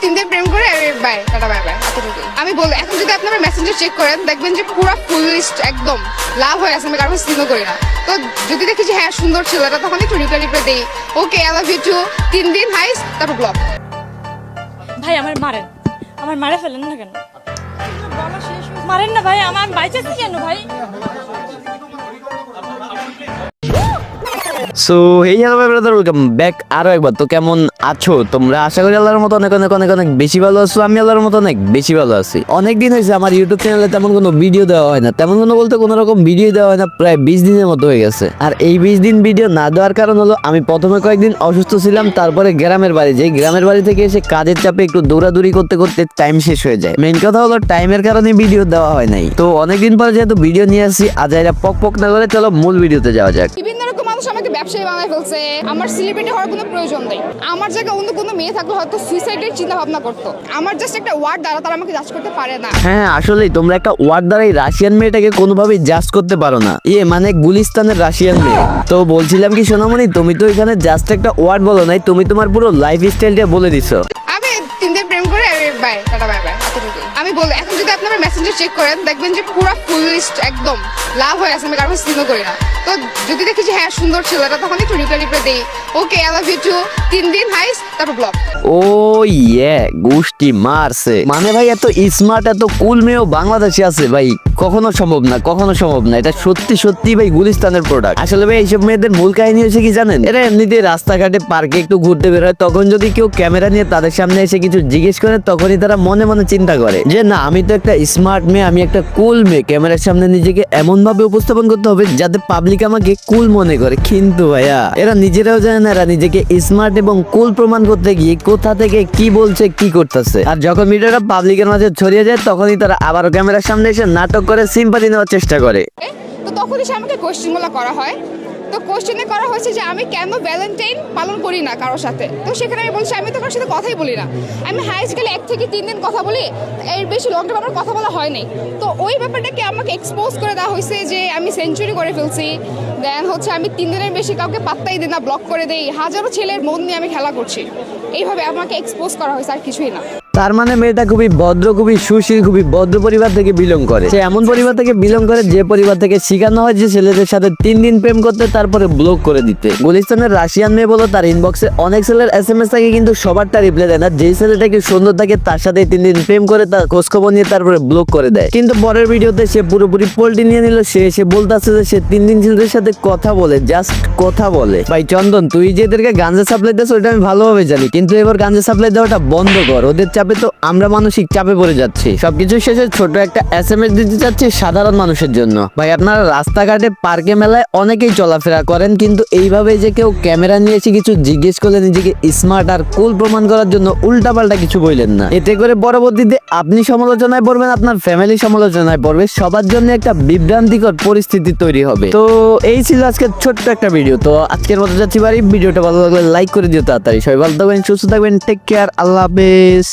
3 দিন প্রেম করে by tata bye bye. আমি বলি এখন যদি আপনারা মেসেঞ্জার চেক করেন দেখবেন যে পুরো ফুল লিস্ট একদম লাভ হয়ে আছে, আমি কারণ সিনও করি না। তো যদি দেখি যে হ্যাঁ সুন্দর ছেলেটা তখন একটু রিপ্লাই দেই, okay I love you too, 3 দিন হাইস তারপর ব্লক। ভাই আমার মারেন, আমার মারে ফেলেন না কেন? মারেন না ভাই, আমার বাইচাচ্ছি কেন ভাই? সো এই hello my brother, welcome back আরো একবার। তো কেমন আছো তোমরা? আশা করি আল্লাহর মতো অনেক অনেক অনেক অনেক বেশি ভালো আছো। আমি আল্লাহর মতো অনেক বেশি ভালো আছি। অনেকদিন হয়েছে আমার ইউটিউব চ্যানেলে তেমন কোনো ভিডিও দেওয়া হয় না, তেমন কোনো বলতে কোনো রকম ভিডিও দেওয়া হয় না, প্রায় 20 দিনের মতো হয়ে গেছে। আর এই 20 দিন ভিডিও না দেওয়ার কারণ হলো আমি প্রথমে কয়েকদিন অসুস্থ ছিলাম, তারপরে গ্রামের বাড়ি যাই, গ্রামের বাড়ি থেকে এসে কাজের চাপে একটু দৌড়াদৌড়ি করতে করতে টাইম শেষ হয়ে যায়। মেইন কথা হলো টাইমের কারণে ভিডিও দেওয়া হয় নাই। তো অনেকদিন পরে যেহেতু ভিডিও নিয়ে আসছি, আজাইরা পক পক না করে চলো মূল ভিডিওতে যাওয়া যাক। বিভিন্ন রকম মানুষ আমাকে ব্যবসায়ী বানায় ফেলছে, আমার সেলিব্রিটি হওয়ার কোনো প্রয়োজন নেই। আমার জায়গায় অন্য কোনো মেয়ে থাকলে হয়তো সুইসাইডের চিন্তা ভাবনা করতো। আমার জাস্ট একটা ওয়ার্ড দ্বারা তারা আমাকে জাজ করতে পারে না। হ্যাঁ আসলেই তোমরা একটা ওয়ার্ড দ্বারাই রাশিয়ান মেয়েটাকে কোনোভাবেই জাজ করতে পারো না। মানে গুলিস্তানের রাশিয়ান মেয়ে। তো বলছিলাম কি সোনামণি, তুমি তো এখানে জাস্ট একটা ওয়ার্ড বলো নাই, তুমি তোমার পুরো লাইফ স্টাইলটা বলে দিছো। আমি 3 দিন প্রেম করে বাই টাটা বাই বাই। আমি বলি এখন যদি আপনারা মেসেঞ্জার চেক করেন দেখবেন যে পুরো ফুল লিস্ট একদম লাভ হয়ে আছে, আমি কারণ সিনও করি না। তো যদি দেখি যে হ্যাঁ সুন্দর ছেলেটা তখন একটু রিপ্লাই দেই, okay I love you too, 3 দিন হাইস তারপর ব্লক। ও ইয়ে গোষ্ঠী মারছে। মানে ভাই এত স্মার্ট এত কুল মেয়েও বাংলাদেশে আছে ভাই, কখনো সম্ভব না, কখনো সম্ভব না। এটা সত্যি সত্যি ভাই গুলিস্তানের প্রোডাক্ট। আসলে ভাই এইসব মেয়েদের মূল কাহিনী হয়েছে কি জানেন? এরা এমনিতে রাস্তাঘাটে পার্কে একটু ঘুরতে বেরোয়, তখন যদি কেউ ক্যামেরা নিয়ে তাদের সামনে এসে কিছু জিজ্ঞেস করে তখনই তারা মনে মনে চিন্তা করে যে না আমি তো একটা স্মার্ট মেয়ে, আমি একটা কুল মেয়ে, ক্যামেরার সামনে নিজেকে এমন ভাবে উপস্থাপন করতে হবে যাতে পাবলিক আমাকে কুল মনে করে। কিন্তু ভাইয়া এরা নিজেরাও জানে না এরা নিজেকে স্মার্ট এবং কুল প্রমাণ করতে গিয়ে কোথা থেকে কি বলছে কি করতেছে। আর যখন ভিডিওটা পাবলিকের মাঝে ছড়িয়ে যায় তখনই তারা আবারও ক্যামেরার সামনে এসে নাটক করে সিম্পাথি নেওয়ার চেষ্টা করে। তো তখনই সে আমাকে কোশ্চেনগুলো করা হয়। তো কোশ্চেনে করা হয়েছে যে আমি কেন ভ্যালেন্টাইন পালন করি না কারোর সাথে। তো সেখানে আমি বলছি আমি তো কারোর সাথে কথাই বলি না, আমি হাইস্ট গেলে 1 থেকে 3 দিন কথা বলি, এর বেশি লং টাইম আমার কথা বলা হয়নি। তো ওই ব্যাপারটাকে আমাকে এক্সপোজ করে দেওয়া হয়েছে যে আমি সেঞ্চুরি করে ফেলছি। দেন হচ্ছে আমি 3 দিনের বেশি কাউকে পাত্তাই দিই না, ব্লক করে দেই, হাজারো ছেলের মন নিয়ে আমি খেলা করছি। এইভাবে আমাকে এক্সপোজ করা হয়েছে, আর কিছুই না। তার মানে মেয়েটা খুবই ভদ্র, খুবই সুশীল, খুবই ভদ্র পরিবার থেকে বিলং করে। সে এমন পরিবার থেকে বিলং করে যে পরিবার থেকে শেখানো হয় যে ছেলেদের সাথে 3 দিন প্রেম করতে তারপরে ব্লক করে দিতে। গুলিস্তানের রাশিয়ান মেয়ে বলো, তার ইনবক্সে অনেক ছেলের SMS থাকে কিন্তু সবারটা রিপ্লাই দেয় না। যে ছেলেটাকে সুন্দর থাকে তার সাথে 3 দিন প্রেম করে তার খোঁজ খবর নিয়ে তারপরে ব্লক করে দেয়। কিন্তু পরের ভিডিওতে সে পুরোপুরি পোল্টি নিয়ে নিল। সে এসে বলতেছে যে সে 3 দিন ছেলেদের সাথে কথা বলে, জাস্ট কথা বলে। ভাই চন্দন, তুই যে এদেরকে গাঞ্জা সাপ্লাই দিস ওইটা আমি ভালোভাবে জানি, কিন্তু এবার গাঞ্জা সাপ্লাই দেওয়াটা বন্ধ কর। ওদের চাপে তো আমরা মানসিক চাপে পড়ে যাচ্ছি। সবকিছু শেষে ছোট একটা SMS দিতে চাচ্ছি সাধারণ মানুষের জন্য। ভাই আপনারা রাস্তাঘাটে পার্কে মেলায় অনেকেই চলাফেরা করেন, কিন্তু এইভাবে যে কেউ ক্যামেরা নিয়ে এসে কিছু জিজ্ঞেস করলে নিজেকে স্মার্ট আর কুল প্রমাণ করার জন্য উল্টাপাল্টা কিছু বললেন না। এতে করে পরবর্তীতে আপনি সমালোচনায় পড়বেন, আপনার ফ্যামিলি সমালোচনায় পড়বে, সবার জন্য একটা বিভ্রান্তিকর পরিস্থিতি তৈরি হবে। তো এই ছিল আজকের ছোট্ট একটা ভিডিও। তো আজকের মতো যাচ্ছি বাড়ি। ভিডিওটা ভালো লাগলে লাইক করে দিও তাড়াতাড়ি। সবাই ভালো থাকবেন, সুস্থ থাকবেন, টেক কেয়ার, আল্লাহ হাফেজ।